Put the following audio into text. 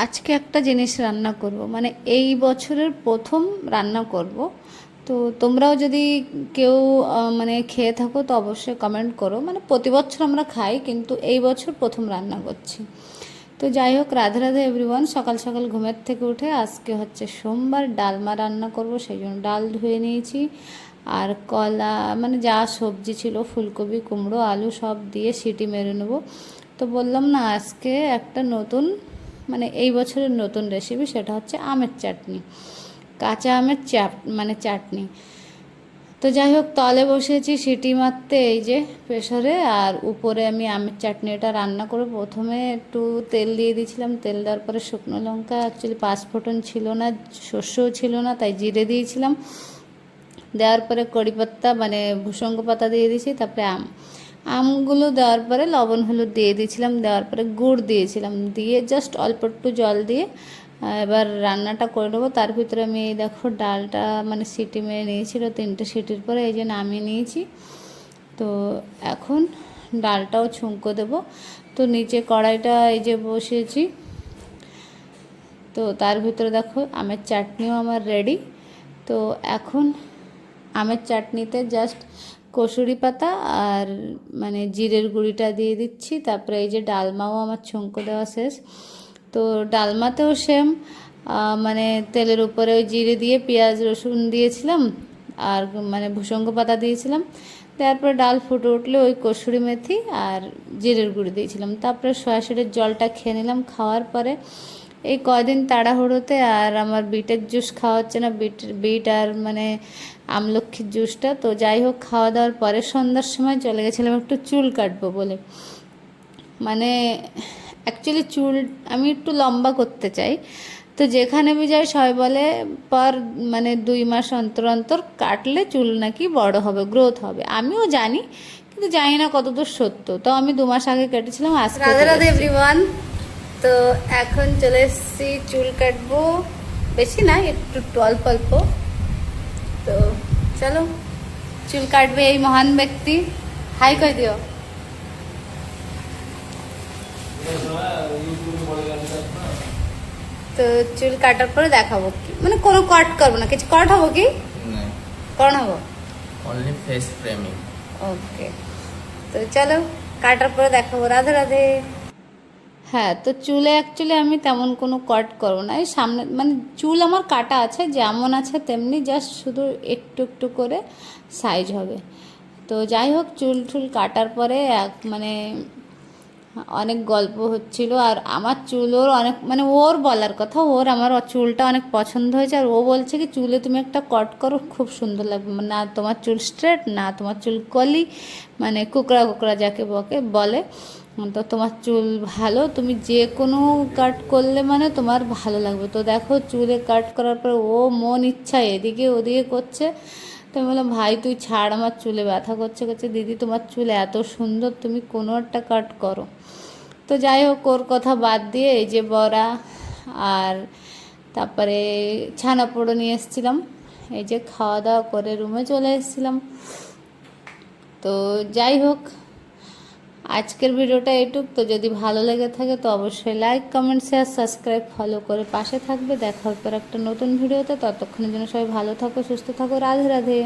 আজকে একটা জিনিস রান্না করব, মানে এই বছরের প্রথম রান্না করব। তো তোমরাও যদি কেউ মানে খেয়ে থাকো তো অবশ্যই কমেন্ট করো। মানে প্রতি বছর আমরা খাই, কিন্তু এই বছর প্রথম রান্না করছি। তো যাই হোক, রাধে রাধে এভরিওয়ান। সকাল সকাল ঘুমের থেকে উঠে আজকে হচ্ছে সোমবার, ডালমা রান্না করব, সেই জন্য ডাল ধুয়ে নিয়েছি। আর কলা, মানে যা সবজি ছিল, ফুলকপি, কুমড়ো, আলু সব দিয়ে সিটি মেরে নেবো। তো বললাম না, আজকে একটা নতুন, মানে এই বছরের নতুন রেসিপি, সেটা হচ্ছে আমের চাটনি, কাঁচা আমের চাটনি। তো যাই হোক, তলে বসিয়েছি সিটি মারতে এই যে প্রেশারে। আর উপরে আমি আমের চাটনিটা রান্না করে প্রথমে একটু তেল দিয়ে দিয়েছিলাম। তেল দেওয়ার পরে শুকনো লঙ্কা, অ্যাকচুয়ালি পাঁচফোড়ন ছিল না, শস্যও ছিল না, তাই জিরে দিয়েছিলাম। দেওয়ার পরে কড়ি পাতা, মানে ভূসঙ্গ পাতা দিয়ে দিয়েছি। তারপরে আমগুলো দেওয়ার পরে লবণ হলুদ দিয়ে দিয়েছিলাম। দেওয়ার পরে গুড় দিয়েছিলাম, দিয়ে জাস্ট অল্প একটু জল দিয়ে এবার রান্নাটা করে নেবো। তার ভিতরে আমি এই দেখো ডালটা, মানে সিটি মেরে নিয়েছিল, 3টে সিটির পরে এই যে নামিয়ে নিয়েছি। তো এখন ডালটাও ছুঁকো দেবো। তো নিচে কড়াইটা এই যে বসিয়েছি। তো তার ভিতরে দেখো আমের চাটনিও আমার রেডি। তো এখন আমের চাটনিতে জাস্ট কসুরি পাতা আর মানে জিরের গুঁড়িটা দিয়ে দিচ্ছি। তারপরে এই যে ডালমাও আমার ছুঁকো দেওয়া শেষ। তো ডালমাতেও সেম, মানে তেলের উপরে ওই জিরে দিয়ে পেঁয়াজ রসুন দিয়েছিলাম, আর মানে ভূসঙ্গ পাতা দিয়েছিলাম। তারপরে ডাল ফুটে উঠলে ওই কসুরি মেথি আর জিরের গুঁড়ি দিয়েছিলাম। তারপরে সয়াসিডের জলটা খেয়ে নিলাম। খাওয়ার পরে এই কয়দিন তাড়াহুড়োতে আর আমার বিটের জুস খাওয়া হচ্ছে না, বিট আর মানে আমলক্ষীর জুসটা। তো যাই হোক, খাওয়া দাওয়ার পরে সন্ধ্যার সময় চলে গেছিলাম একটু চুল কাটবো বলে। মানে অ্যাকচুয়ালি চুল আমি একটু লম্বা করতে চাই। তো যেখানে আমি যাই সবাই বলে পর মানে 2 মাস অন্তর অন্তর কাটলে চুল নাকি বড় হবে, গ্রোথ হবে। আমিও জানি, কিন্তু জানি না কতদূর সত্য। তো আমি 2 মাস আগে কেটেছিলাম। আজকে রাধে রাধে এভরিওয়ান। তো এখন চলে এসেছি চুল কাটবো, বেশি না, একটু অল্প অল্প। তো চলো, চুল কাটবে এই মহান ব্যক্তি। হাই কই দিও। তো চুল কাটার পরে দেখাবো কি, মানে কোনো কাট করবো না, কিছু কাট হবো কি কোন হবো, অনলি ফেস ফ্রেমিং। ওকে। তো চলো কাটার পরে দেখাবো। রাধে রাধে। হ্যাঁ, তো চুলে অ্যাকচুয়ালি আমি তেমন কোনো কাট করবো না। এই সামনে মানে চুল আমার কাটা আছে, যেমন আছে তেমনি, জাস্ট শুধু একটু একটু করে সাইজ হবে। তো যাই হোক, চুল টুল কাটার পরে মানে অনেক গল্প হচ্ছিল। আর আমার চুল ওর অনেক, মানে ওর বলার কথা, ওর আমার চুলটা অনেক পছন্দ হয়েছে। আর ও বলছে কি, চুলে তুমি একটা কট করো, খুব সুন্দর লাগবে। না তোমার চুল স্ট্রেট, না তোমার চুল কলি, মানে কুকড়া কুকড়া যাকে বলে। তো তোমার চুল ভালো, তুমি যে কোনো কাট করলে মানে তোমার ভালো লাগবে। তো দেখো, চুলে কাট করার পর ও মন ইচ্ছা এদিকে ওদিকে করছে। তো আমি বললাম, ভাই তুই ছাড়, আমার চুলে ব্যথা করছে। করছে দিদি তোমার চুল এত সুন্দর, তুমি কোনো একটা কাট করো। তো যাই হোক, ওর কথা বাদ দিয়ে এই যে বড়া আর তারপরে ছানাপোড়ো নিয়ে এসেছিলাম। এই যে খাওয়া দাওয়া করে রুমে চলে এসেছিলাম। তো যাই হোক, আজকের ভিডিওটা এটুক। তো যদি ভালো লেগে থাকে তো অবশ্যই like, comment, share, subscribe, follow করে পাশে থাকবে। দেখা হবে একটা নতুন ভিডিওতে। ততক্ষণের জন্য সবাই ভালো থাকো, সুস্থ থাকো। রাধে রাধে।